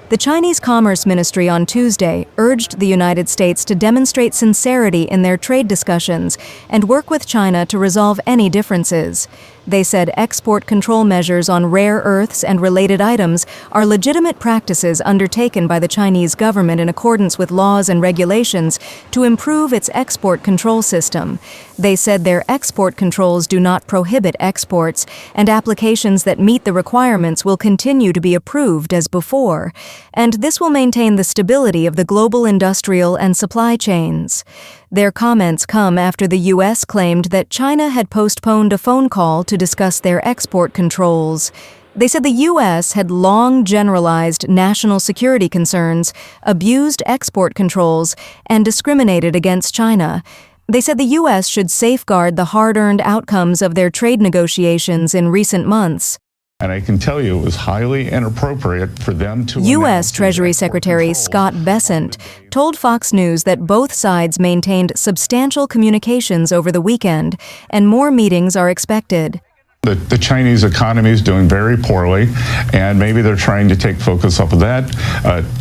The Chinese Commerce Ministry on Tuesday urged the United States to demonstrate sincerity in their trade discussions and work with China to resolve any differences. They said export control measures on rare earths and related items are legitimate practices undertaken by the Chinese government in accordance with laws and regulations to improve its export control system. They said their export controls do not prohibit exports, and applications that meet the requirements will continue to be approved as before, and this will maintain the stability of the global industrial and supply chains. Their comments come after the U.S. claimed that China had postponed a phone call to discuss their export controls. They said the U.S. had long generalized national security concerns, abused export controls, and discriminated against China. They said the U.S. should safeguard the hard-earned outcomes of their trade negotiations in recent months. And I can tell you it was highly inappropriate for them to... U.S. Treasury Secretary Scott Bessent told Fox News that both sides maintained substantial communications over the weekend, and more meetings are expected. The Chinese economy is doing very poorly, and maybe they're trying to take focus off of that.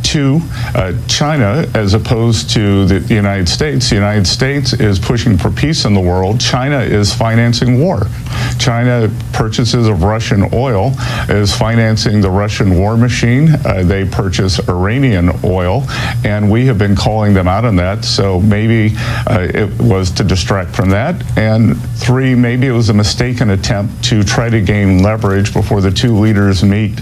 Two, China, as opposed to the United States is pushing for peace in the world. China is financing war. China purchases of Russian oil is financing the Russian war machine. They purchase Iranian oil, and we have been calling them out on that. So maybe it was to distract from that. And three, maybe it was a mistaken attempt to try to gain leverage before the two leaders meet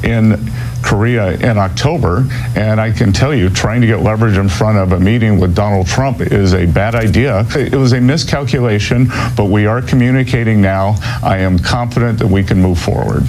in Korea in October. And I can tell you, trying to get leverage in front of a meeting with Donald Trump is a bad idea. It was a miscalculation, but we are communicating now. I am confident that we can move forward.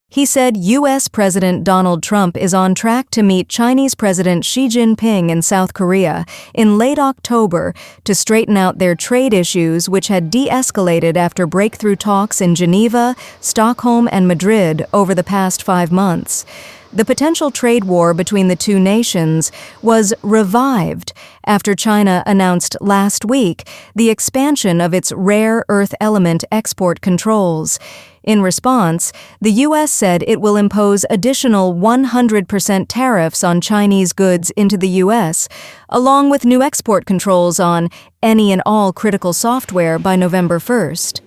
He said U.S. President Donald Trump is on track to meet Chinese President Xi Jinping in South Korea in late October to straighten out their trade issues, which had de-escalated after breakthrough talks in Geneva, Stockholm, and Madrid over the past 5 months. The potential trade war between the two nations was revived after China announced last week the expansion of its rare earth element export controls. In response, the U.S. said it will impose additional 100% tariffs on Chinese goods into the U.S., along with new export controls on any and all critical software by November 1st.